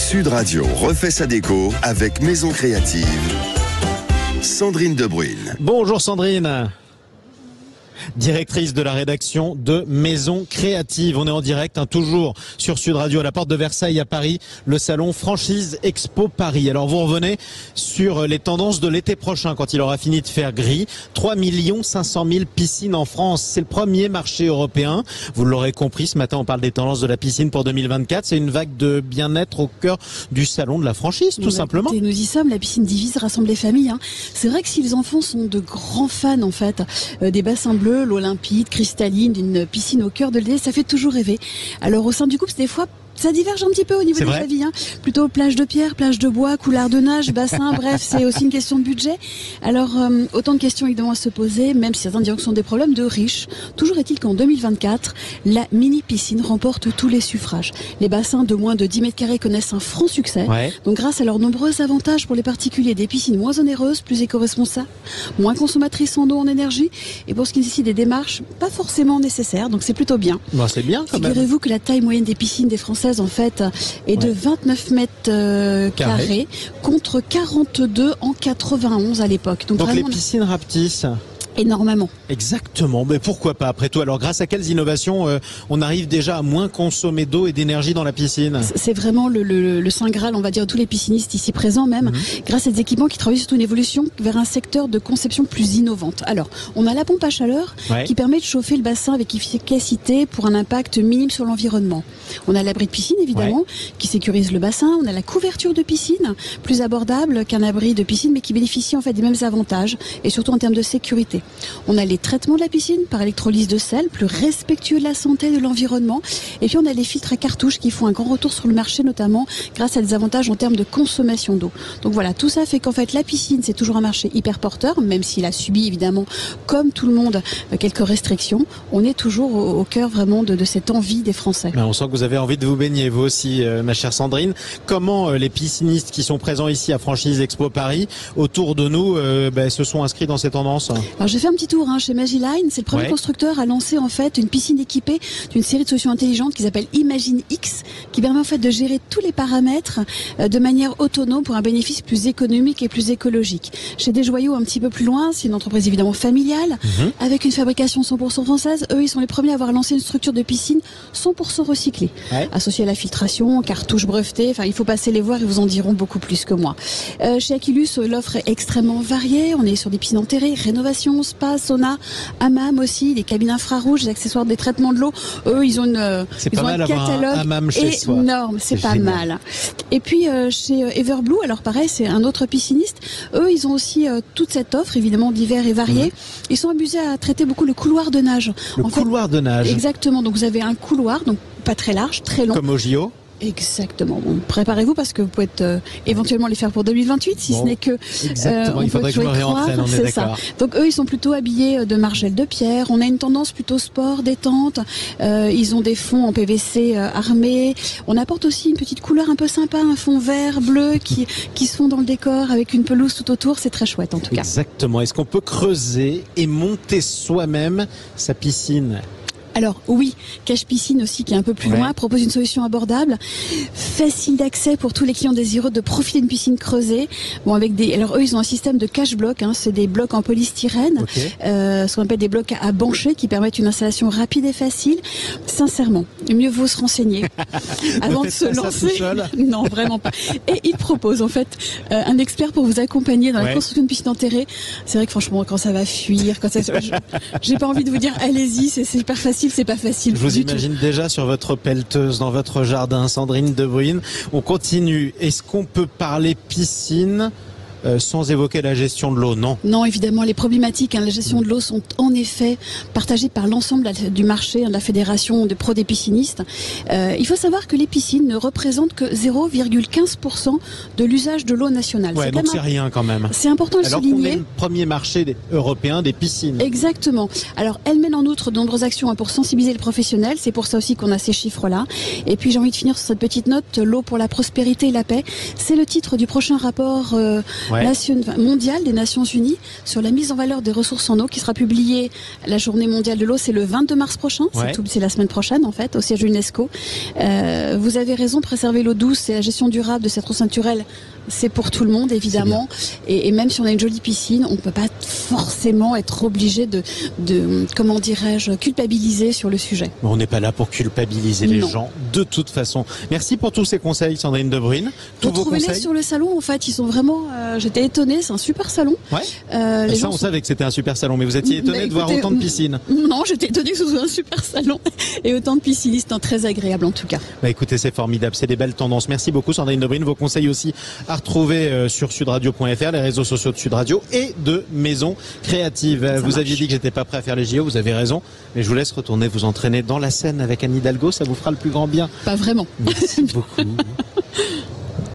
Sud Radio refait sa déco avec Maison Créative. Sandrine Debruyne. Bonjour Sandrine. Directrice de la rédaction de Maison Créative. On est en direct, toujours sur Sud Radio à la porte de Versailles à Paris, le salon Franchise Expo Paris. Alors vous revenez sur les tendances de l'été prochain quand il aura fini de faire gris. 3 500 000 piscines en France. C'est le premier marché européen. Vous l'aurez compris, ce matin on parle des tendances de la piscine pour 2024. C'est une vague de bien-être au cœur du salon de la franchise, tout simplement. Écoutez, nous y sommes, la piscine divise, rassemble les familles. C'est vrai que si les enfants sont de grands fans en fait des bassins bleus, l'eau limpide, cristalline, d'une piscine au cœur de l'été, ça fait toujours rêver. Alors au sein du couple, des fois, ça diverge un petit peu au niveau des avis. Plutôt plage de pierre, plage de bois, couloir de nage, bassin, bref, c'est aussi une question de budget. Alors, autant de questions évidemment à se poser, même si certains diront que ce sont des problèmes de riches. Toujours est-il qu'en 2024, la mini-piscine remporte tous les suffrages. Les bassins de moins de 10 mètres carrés connaissent un franc succès. Donc, grâce à leurs nombreux avantages pour les particuliers, des piscines moins onéreuses, plus éco-responsables, moins consommatrices en eau, en énergie, et pour ce qui nécessite des démarches pas forcément nécessaires. Donc, c'est plutôt bien. Bon, c'est bien quand même. Figurez-vous que la taille moyenne des piscines des Français en fait est de 29 mètres carrés contre 42 en 91 à l'époque. Donc les piscines rapetissent énormément. Exactement, mais pourquoi pas après tout? Alors grâce à quelles innovations on arrive déjà à moins consommer d'eau et d'énergie dans la piscine? C'est vraiment le saint graal, on va dire, de tous les piscinistes ici présents même, grâce à des équipements qui travaillent surtout une évolution vers un secteur de conception plus innovante. Alors, on a la pompe à chaleur qui permet de chauffer le bassin avec efficacité pour un impact minime sur l'environnement. On a l'abri de piscine évidemment qui sécurise le bassin, on a la couverture de piscine plus abordable qu'un abri de piscine mais qui bénéficie en fait des mêmes avantages et surtout en termes de sécurité. On a les traitements de la piscine par électrolyse de sel, plus respectueux de la santé et de l'environnement. Et puis on a les filtres à cartouches qui font un grand retour sur le marché, notamment grâce à des avantages en termes de consommation d'eau. Donc voilà, tout ça fait qu'en fait la piscine c'est toujours un marché hyper porteur, même s'il a subi évidemment, comme tout le monde, quelques restrictions. On est toujours au cœur vraiment de cette envie des Français. On sent que vous avez envie de vous baigner, vous aussi, ma chère Sandrine. Comment les piscinistes qui sont présents ici à Franchise Expo Paris, autour de nous, se sont inscrits dans ces tendances? Alors j'ai fait un petit tour chez Magiline, c'est le premier constructeur à lancer en fait une piscine équipée d'une série de solutions intelligentes qui s'appelle Imagine X, qui permet en fait de gérer tous les paramètres de manière autonome pour un bénéfice plus économique et plus écologique. Chez Desjoyaux un petit peu plus loin, c'est une entreprise évidemment familiale avec une fabrication 100% française. Eux, ils sont les premiers à avoir lancé une structure de piscine 100% recyclée, associée à la filtration, cartouches brevetées. Enfin, il faut passer les voir, ils vous en diront beaucoup plus que moi. Chez Aquilus, l'offre est extrêmement variée. On est sur des piscines enterrées, rénovation, spa, sauna, hammam aussi, des cabines infrarouges, des accessoires, des traitements de l'eau. Eux, ils ont un catalogue énorme, c'est pas mal. Et puis chez Everblue, alors pareil, c'est un autre pisciniste. Eux, ils ont aussi toute cette offre, évidemment divers et variée. Ils sont amusés à traiter beaucoup le couloir de nage. Couloir de nage. Exactement. Donc vous avez un couloir, donc pas très large, très long. Comme au JO. Exactement. Bon, préparez-vous parce que vous pouvez éventuellement les faire pour 2028, si ce n'est que. Exactement. Il faudrait que je me réentraîne, on est d'accord. Donc eux, ils sont plutôt habillés de margelles de pierre. On a une tendance plutôt sport, détente. Ils ont des fonds en PVC armés. On apporte aussi une petite couleur un peu sympa, un fond vert, bleu qui se fond dans le décor avec une pelouse tout autour. C'est très chouette en tout cas. Exactement. Est-ce qu'on peut creuser et monter soi-même sa piscine? Alors oui, Cache Piscine aussi qui est un peu plus loin propose une solution abordable, facile d'accès pour tous les clients désireux de profiter d'une piscine creusée. Bon alors eux ils ont un système de cache bloc, c'est des blocs en polystyrène, ce qu'on appelle des blocs à bancher qui permettent une installation rapide et facile. Sincèrement, mieux vaut se renseigner avant de se lancer. Non, vraiment pas. Et ils proposent en fait un expert pour vous accompagner dans la construction d'une piscine enterrée. C'est vrai que franchement quand ça va fuir, j'ai pas envie de vous dire allez-y, c'est hyper facile. C'est pas facile. Je vous imagine déjà sur votre pelleteuse dans votre jardin, Sandrine Debruyne. On continue. Est-ce qu'on peut parler piscine sans évoquer la gestion de l'eau? Non, évidemment, les problématiques, la gestion de l'eau sont en effet partagées par l'ensemble du marché, de la fédération de pro des piscinistes. Il faut savoir que les piscines ne représentent que 0,15% de l'usage de l'eau nationale. Donc c'est rien quand même. C'est important de le souligner. Alors qu'on est le premier marché européen des piscines. Exactement. Alors elle mène en outre de nombreuses actions pour sensibiliser les professionnels. C'est pour ça aussi qu'on a ces chiffres-là. Et puis j'ai envie de finir sur cette petite note, l'eau pour la prospérité et la paix. C'est le titre du prochain rapport mondial des Nations Unies sur la mise en valeur des ressources en eau qui sera publié. La journée mondiale de l'eau, c'est le 22 mars prochain. C'est la semaine prochaine, en fait, au siège de l'UNESCO. Vous avez raison, préserver l'eau douce et la gestion durable de cette ressource naturelle, c'est pour tout le monde, évidemment. Et même si on a une jolie piscine, on ne peut pas forcément être obligé de comment dirais-je, culpabiliser sur le sujet. On n'est pas là pour culpabiliser les gens, de toute façon. Merci pour tous ces conseils, Sandrine De Bruyne. Trouvez-les sur le salon, en fait. Ils sont vraiment... j'étais étonnée, c'est un super salon. On savait que c'était un super salon, mais vous étiez étonnée de voir autant de piscines. Non, j'étais étonnée que ce soit un super salon et autant de piscinistes, très agréable en tout cas. Écoutez, c'est formidable, c'est des belles tendances. Merci beaucoup, Sandrine De Bruyne. Vos conseils aussi à retrouver sur sudradio.fr, les réseaux sociaux de Sud Radio et de Maison Créative. Vous aviez dit que j'étais pas prêt à faire les JO, vous avez raison, mais je vous laisse retourner vous entraîner dans la Seine avec Anne Hidalgo, ça vous fera le plus grand bien. Pas vraiment. Merci beaucoup.